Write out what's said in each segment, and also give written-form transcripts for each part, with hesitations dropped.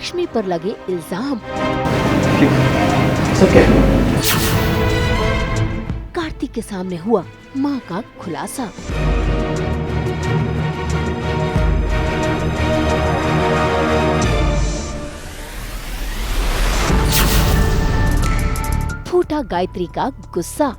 लक्ष्मी पर लगे इल्जाम। सब क्या? कार्तिक के सामने हुआ मां का खुलासा। फूटा गायत्री का गुस्सा।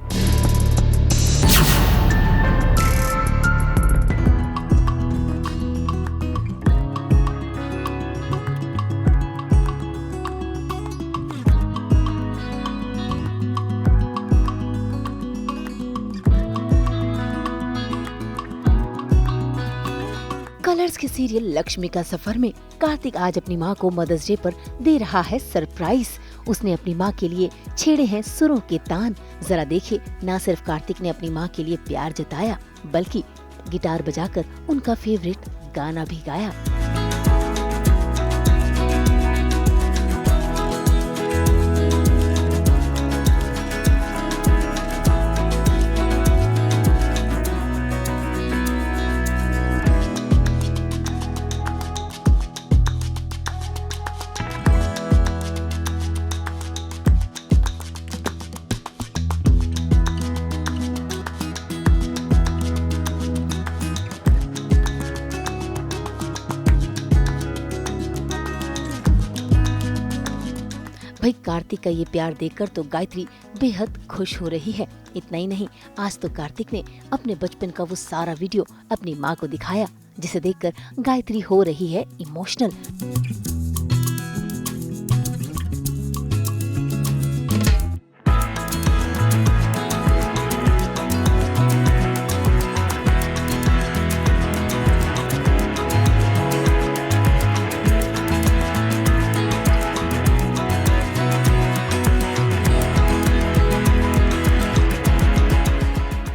कलर्स के सीरियल लक्ष्मी का सफर में कार्तिक आज अपनी मां को मदर्स डे पर दे रहा है सरप्राइज। उसने अपनी मां के लिए छेड़े हैं सुरों के तान। जरा देखिए, ना सिर्फ कार्तिक ने अपनी मां के लिए प्यार जताया, बल्कि गिटार बजाकर उनका फेवरेट गाना भी गाया। भाई कार्तिक का ये प्यार देखकर तो गायत्री बेहद खुश हो रही है। इतना ही नहीं, आज तो कार्तिक ने अपने बचपन का वो सारा वीडियो अपनी माँ को दिखाया, जिसे देखकर गायत्री हो रही है इमोशनल।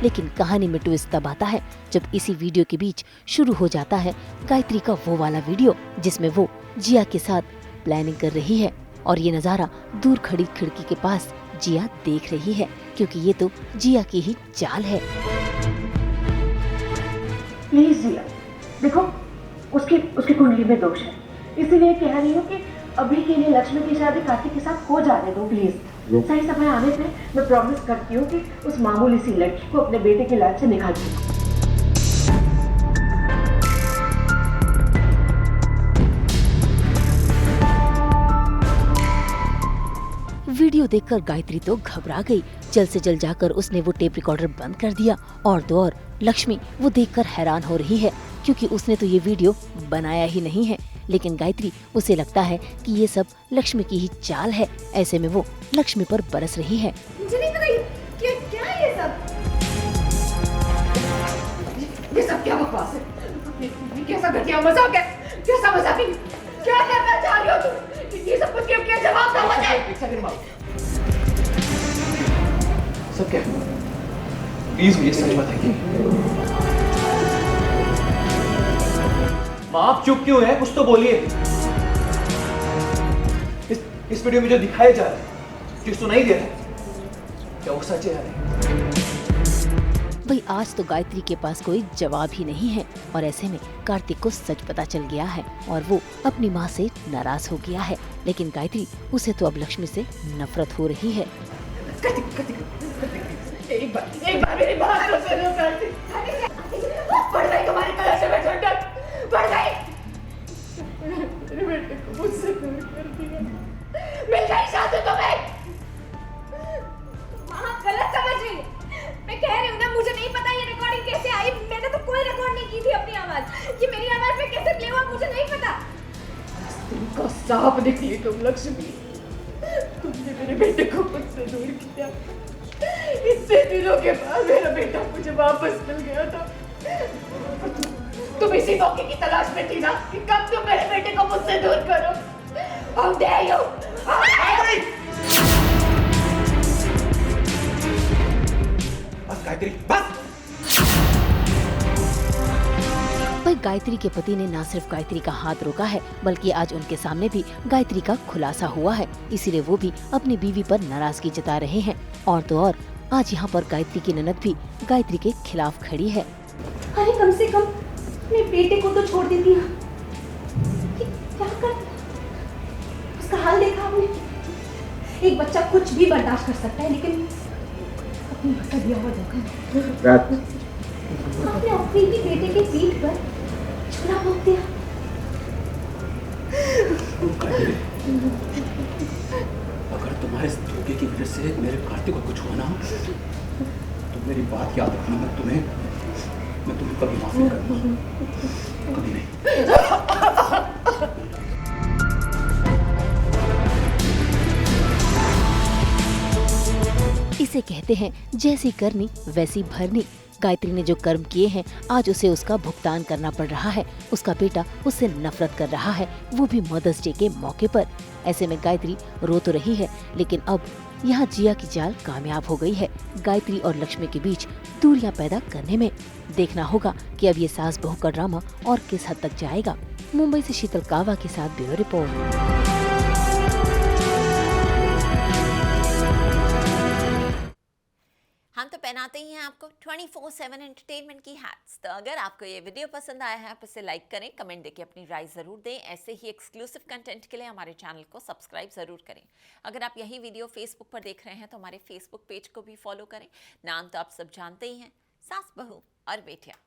लेकिन कहानी में ट्विस्ट तब आता है जब इसी वीडियो के बीच शुरू हो जाता है गायत्री का वो वाला वीडियो जिसमें वो जिया के साथ प्लानिंग कर रही है। और ये नजारा दूर खड़ी खिड़की के पास जिया देख रही है, क्योंकि ये तो जिया की ही चाल है। प्लीज जिया, देखो उसकी कुंडली में दोष है, इसीलिए कह रही हूँ कि अभी के लिए लक्ष्मी की शादी कार्तिक के साथ हो जाने दो प्लीज। सही समय आने पे मैं प्रॉमिस करती हूँ कि उस मामूली सी लड़की को अपने बेटे की लाइफ से निकाल दूंगी। वीडियो देखकर गायत्री तो घबरा गई। जल्द से जल्द जाकर उसने वो टेप रिकॉर्डर बंद कर दिया। और तो और लक्ष्मी वो देखकर हैरान हो रही है, क्योंकि उसने तो ये वीडियो बनाया ही नहीं है। लेकिन गायत्री, उसे लगता है कि ये सब लक्ष्मी की ही चाल है। ऐसे में वो लक्ष्मी पर बरस रही है। मुझे नहीं पता क्या है ये सब? ये सब क्या बकवास है? ये कैसा घटिया मजाक है? कैसा मजाक है? क्या करना चाह रही हो तुम? ये सब कुछ क्या जवाब दो मुझे। सब क्या? प्लीज मुझे सच बताइए। माँ, आप चुप क्यों है? कुछ तो बोलिए। इस वीडियो में जो दिखाया जा रहा है, जो सुनाई दे रहा है, क्या वो सच है या नहीं? भाई आज तो गायत्री के पास कोई जवाब ही नहीं है। और ऐसे में कार्तिक को सच पता चल गया है और वो अपनी माँ से नाराज हो गया है। लेकिन गायत्री, उसे तो अब लक्ष्मी से नफरत हो रही है। एक बार मेरी बात तो सुनो कार्तिक। पड़ गई तुम्हारी कलर से मैं झंडक पड़ गई। मेरे बेटे को मुझसे दूर कर दिया। मिल गई शादी तुम्हें। हाँ, गलत समझ रही है। मैं कह रही हूँ ना, मुझे नहीं पता ये रिकॉर्डिंग कैसे आई। मैंने तो कोई रिकॉर्ड नहीं की थी अपनी आवाज। ये मेरी आवाज में कैसे प्ले हुआ मुझे नहीं पता। तुमको सांप निकली तुम लक्ष्मी। तुमने मेरे बेटे को मुझसे दूर किया। इतने दिनों के बाद मेरा बेटा मुझे वापस मिल गया था। तुम इसी मौके की तलाश में थी ना कि कब तुम मेरे बेटे को मुझसे दूर करो। How dare you? बस गायत्री, बस। भाई गायत्री के पति ने ना सिर्फ गायत्री का हाथ रोका है, बल्कि आज उनके सामने भी गायत्री का खुलासा हुआ है। इसीलिए वो भी अपनी बीवी पर नाराजगी जता रहे हैं। और तो और आज यहाँ पर गायत्री की ननद भी गायत्री के खिलाफ खड़ी है। अरे कम से कम अपने बेटे को तो छोड़ देती। क्या कर उसका हाल देखा आपने? एक बच्चा कुछ भी बर्दाश्त कर सकता है, लेकिन अपनी माँ का दिया हुआ धोखा आपने अपने ही बेटे के पीठ पर छुरा भोंक दिया। अगर तुम्हारे इस धोखे की वजह से मेरे कार्तिक को कुछ हुआ ना, तो मेरी बात याद रखना, मैं तुम्हें कभी माफ नहीं करूंगा, कभी नहीं। इसे कहते हैं जैसी करनी वैसी भरनी। गायत्री ने जो कर्म किए हैं, आज उसे उसका भुगतान करना पड़ रहा है। उसका बेटा उससे नफरत कर रहा है, वो भी मदर्स डे के मौके पर। ऐसे में गायत्री रो तो रही है, लेकिन अब यहाँ जिया की चाल कामयाब हो गई है गायत्री और लक्ष्मी के बीच दूरियां पैदा करने में। देखना होगा कि अब ये सास बहू का ड्रामा और किस हद तक जाएगा। मुंबई से शीतल कावा के साथ ब्यूरो रिपोर्ट। हम तो पहनाते ही हैं आपको 24/7 एंटरटेनमेंट की हैट्स। तो अगर आपको ये वीडियो पसंद आया है, आप इसे लाइक करें, कमेंट देके अपनी राय ज़रूर दें। ऐसे ही एक्सक्लूसिव कंटेंट के लिए हमारे चैनल को सब्सक्राइब ज़रूर करें। अगर आप यही वीडियो फेसबुक पर देख रहे हैं तो हमारे फेसबुक पेज को भी फॉलो करें। नाम तो आप सब जानते ही हैं, सास बहू और बेटियाँ।